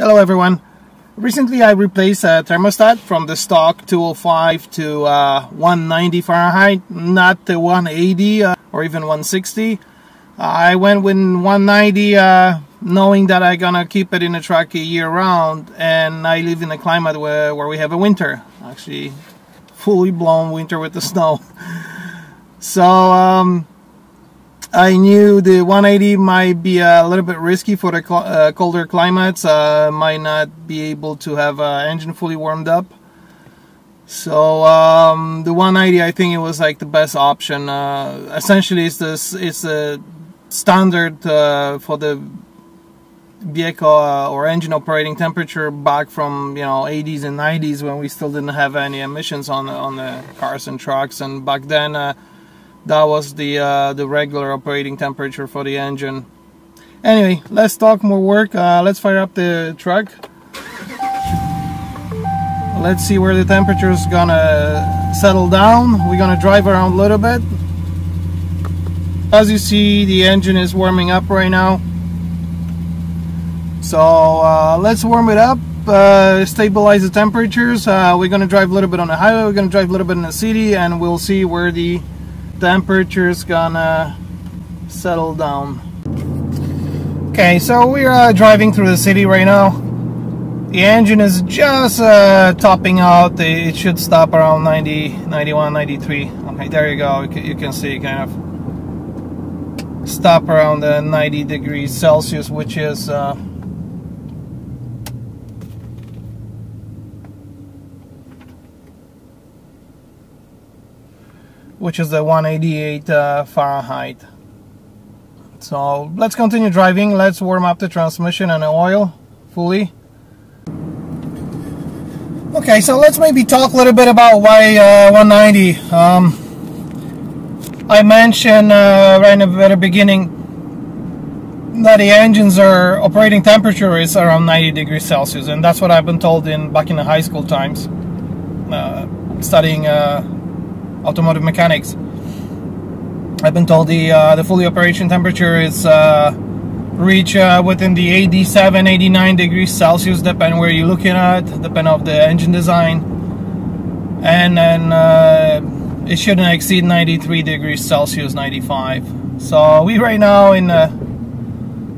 Hello everyone. Recently I replaced a thermostat from the stock 205 to 190 Fahrenheit, not the 180 or even 160. I went with 190 knowing that I'm gonna keep it in the truck year round, and I live in a climate where we have a winter, actually fully blown winter with the snow. So I knew the 180 might be a little bit risky for the colder climates. Might not be able to have engine fully warmed up. So the 190, I think it was like the best option. Essentially, it's a standard for the vehicle or engine operating temperature back from 80s and 90s, when we still didn't have any emissions on the cars and trucks, and back then. That was the regular operating temperature for the engine. Anyway, let's talk more work. Let's fire up the truck. Let's see where the temperature is gonna settle down. We're gonna drive around a little bit. As you see, the engine is warming up right now. So let's warm it up, stabilize the temperatures. We're gonna drive a little bit on the highway, we're gonna drive a little bit in the city, and we'll see where the temperature's gonna settle down. Okay, so we're driving through the city right now. The engine is just topping out. It should stop around 90, 91, 93. Okay, there you go. You can see kind of stop around the 90 degrees Celsius, which is the 188 Fahrenheit. So let's continue driving. Let's warm up the transmission and the oil fully. Okay, so let's maybe talk a little bit about why 190. I mentioned right in the very beginning that the engine's operating temperature is around 90 degrees Celsius, and that's what I've been told back in the high school times, studying automotive mechanics. I've been told the fully operation temperature is reach within the 87, 89 degrees Celsius, depending where you're looking at, depending on the engine design, and then it shouldn't exceed 93 degrees Celsius, 95. So we right now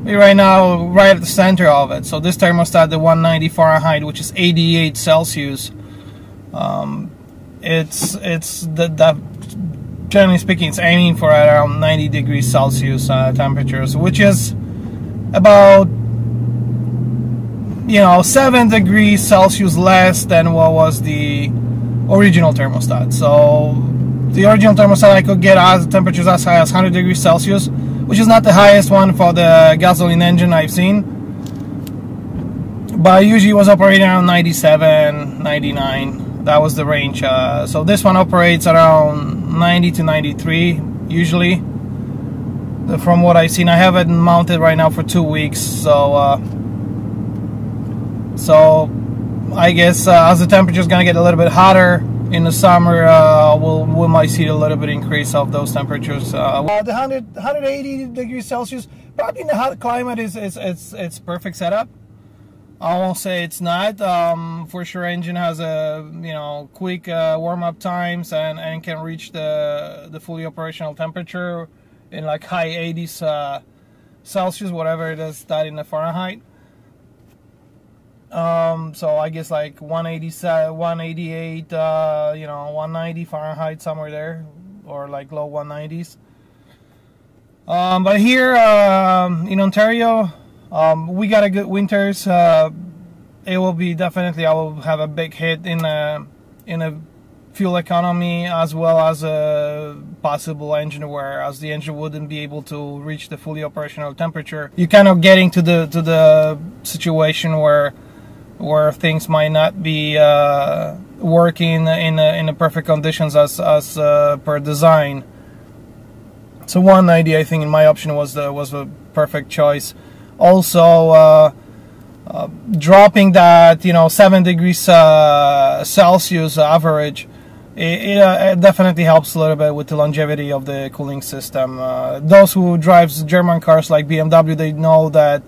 right at the center of it. So this thermostat, the 190 Fahrenheit, which is 88 Celsius. It's generally speaking, it's aiming for around 90 degrees Celsius temperatures, which is about 7 degrees Celsius less than what was the original thermostat. So the original thermostat, I could get temperatures as high as 100 degrees Celsius, which is not the highest one for the gasoline engine I've seen, but usually was operating around 97, 99. That was the range. So this one operates around 90 to 93 usually, from what I've seen. I have it mounted right now for 2 weeks, so I guess as the temperature is gonna get a little bit hotter in the summer, we might see a little bit increase of those temperatures. The 180 degrees Celsius, probably in the hot climate, it's perfect setup. I won't say it's not. For sure, engine has a quick warm-up times and can reach the fully operational temperature in like high 80s Celsius, whatever it is that in the Fahrenheit. So I guess like 187, 188, 190 Fahrenheit, somewhere there, or like low 190s. But here in Ontario, we got a good winters. It will be definitely, I will have a big hit in a fuel economy, as well as a possible engine wear, as the engine wouldn't be able to reach the fully operational temperature. You're kind of getting to the situation where things might not be working in the perfect conditions as per design. So 190, I think, in my option was a perfect choice. Also, dropping that 7 degrees Celsius average, it definitely helps a little bit with the longevity of the cooling system. Those who drives German cars like BMW, they know that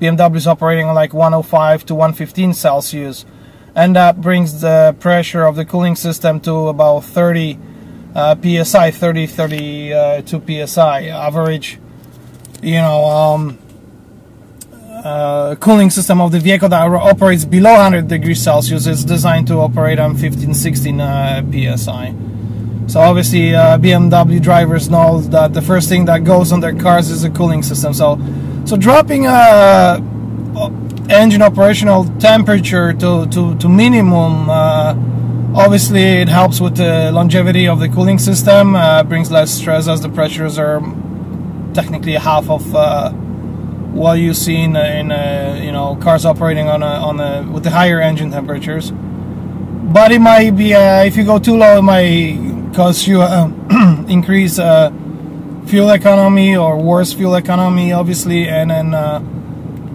BMW is operating on like 105 to 115 Celsius, and that brings the pressure of the cooling system to about 30 psi, 32 psi average. You know, cooling system of the vehicle that operates below 100 degrees Celsius is designed to operate on 15-16 psi. So obviously BMW drivers know that the first thing that goes on their cars is the cooling system. So dropping engine operational temperature to minimum, obviously it helps with the longevity of the cooling system, brings less stress as the pressures are technically half of what you see in you know, cars operating with the higher engine temperatures. But it might be if you go too low, it might cause you increase fuel economy or worse fuel economy, obviously, and then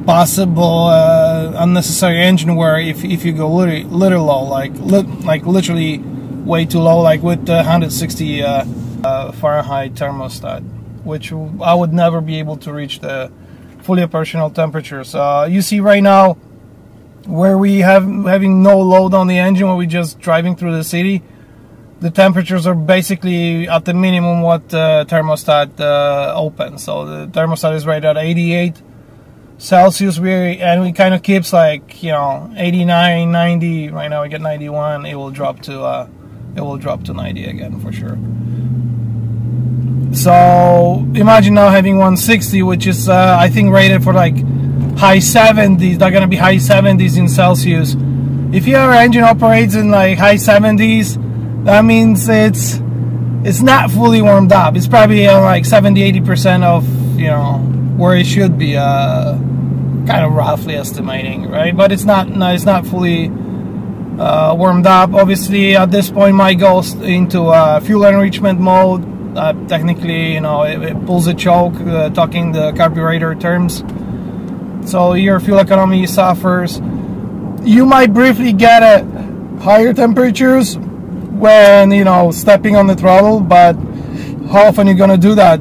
possible unnecessary engine wear if you go little low, like literally way too low, like with the 160 Fahrenheit thermostat, which I would never be able to reach the fully operational temperatures. You see right now where we having no load on the engine, when we're just driving through the city, the temperatures are basically at the minimum what thermostat opens. So the thermostat is right at 88 Celsius, and we kind of keeps like, you know, 89, 90. Right now we get 91. It will drop to 90 again for sure. So imagine now having 160, which is I think rated for like high 70s. They're gonna be high 70s in Celsius. If your engine operates in like high 70s, that means it's not fully warmed up. It's probably like 70-80% of, you know, where it should be. Kind of roughly estimating, right? But it's not fully warmed up. Obviously, at this point, might go into fuel enrichment mode. Technically, you know, it pulls a choke, talking the carburetor terms. So your fuel economy suffers. You might briefly get at higher temperatures when, you know, stepping on the throttle, but how often you're gonna do that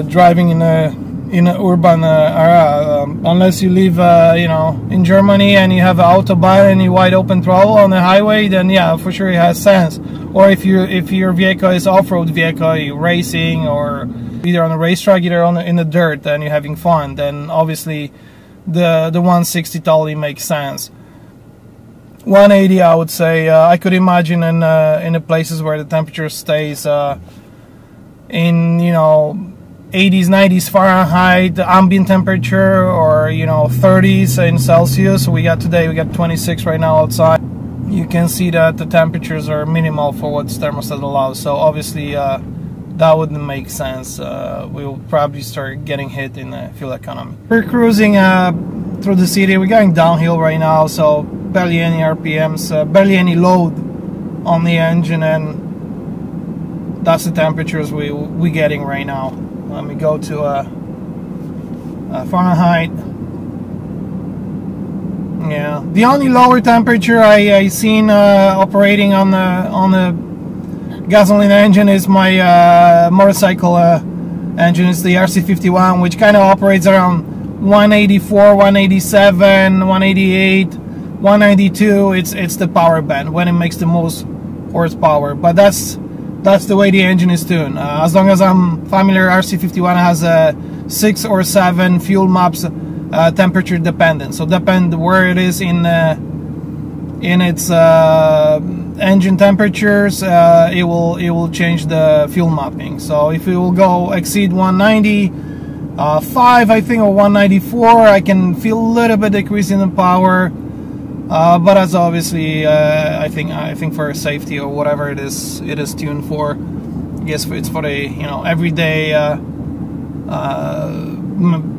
driving in an urban area, unless you live you know, in Germany and you have an autobahn and you wide open throttle on the highway, then yeah, for sure it has sense. Or if your vehicle is off-road vehicle, you're racing, or either on a racetrack, either in the dirt, and you're having fun, then obviously the 160 totally makes sense. 180, I would say, I could imagine in the places where the temperature stays in, you know, 80s, 90s Fahrenheit ambient temperature, or, you know, 30s in Celsius. We got 26 right now outside. You can see that the temperatures are minimal for what thermostat allows. So obviously that wouldn't make sense. We will probably start getting hit in the fuel economy. We're cruising through the city. We're going downhill right now, so barely any RPMs, barely any load on the engine, and that's the temperatures we're getting right now. Let me go to Fahrenheit. Yeah, the only lower temperature I seen operating on the gasoline engine is my motorcycle engine. It's the RC51, which kind of operates around 184, 187, 188, 192. It's the power band when it makes the most horsepower. But that's the way the engine is tuned. As long as I'm familiar, RC51 has 6 or 7 fuel maps, temperature dependent. So depend where it is in its engine temperatures, it will change the fuel mapping. So if it will go exceed 195, I think, or 194, I can feel a little bit decrease in the power. But that's obviously, I think for safety or whatever it is tuned for. I guess it's for the, you know, everyday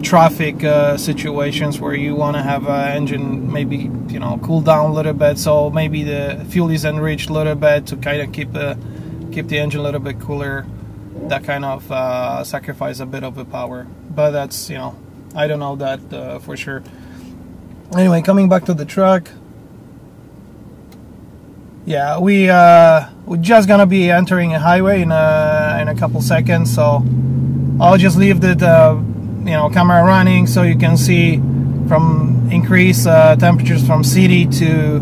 traffic situations where you want to have an engine maybe, you know, cool down a little bit. So maybe the fuel is enriched a little bit to kind of keep the engine a little bit cooler. That kind of sacrifice a bit of the power. But that's, you know, I don't know that for sure. Anyway, coming back to the truck. Yeah, we're just gonna be entering a highway in a couple seconds, so I'll just leave the you know, camera running so you can see from increase temperatures from city to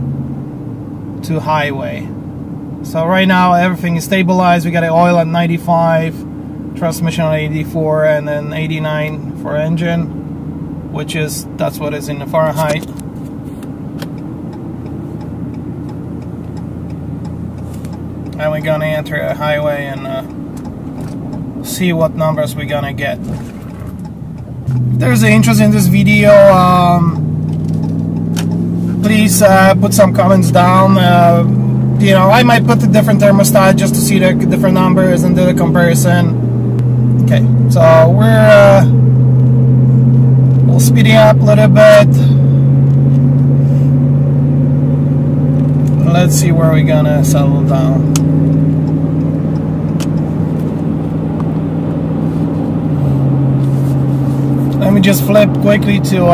highway. So right now everything is stabilized. We got the oil at 95, transmission at 84, and then 89 for engine, which is, that's what is in the Fahrenheit. And we're gonna enter a highway and see what numbers we're gonna get. If there's an interest in this video, please put some comments down. You know, I might put a different thermostat just to see the different numbers and do the comparison. Okay, so we'll speed it up a little bit. Let's see where we're gonna settle down. Let me just flip quickly to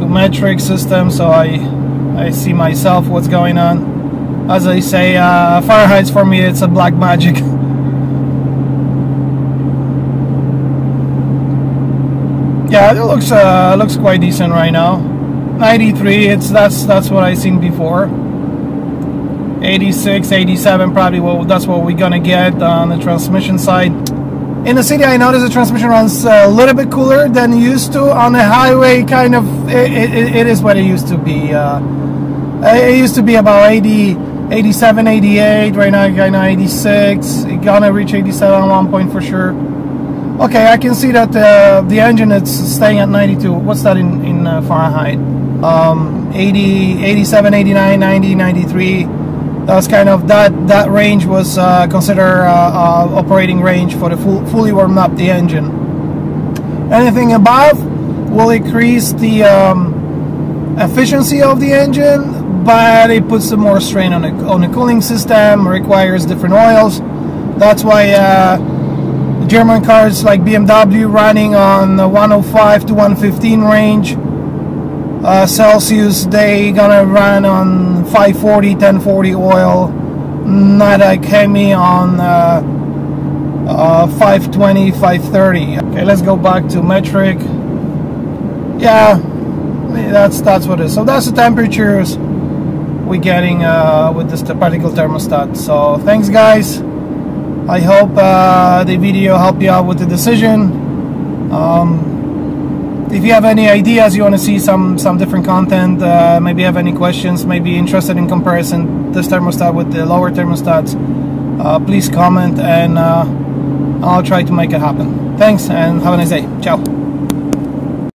metric system so I see myself what's going on. As I say, Fahrenheit for me, it's a black magic. Yeah, it looks quite decent right now. 93, that's what I seen before. 86, 87, probably that's what we're gonna get on the transmission side. In the city, I noticed the transmission runs a little bit cooler than it used to. On the highway, kind of, it is what it used to be. It used to be about 80, 87, 88. Right now, kind of 86. It's gonna reach 87 at one point for sure. Okay, I can see that the engine is staying at 92. What's that in Fahrenheit? 80, 87, 89, 90, 93. That's kind of that range was considered operating range for the fully warmed up the engine. Anything above will increase the efficiency of the engine, but it puts some more strain on the cooling system, requires different oils. That's why German cars like BMW running on the 105 to 115 range Celsius, they gonna run on 540, 1040 oil, not like Hemi on 520, 530. Okay, let's go back to metric. Yeah, that's what it is. So that's the temperatures we're getting with this particle thermostat. So thanks guys. I hope the video helped you out with the decision. If you have any ideas, you want to see some different content, maybe have any questions, maybe interested in comparison this thermostat with the lower thermostats, please comment and I'll try to make it happen. Thanks and have a nice day. Ciao.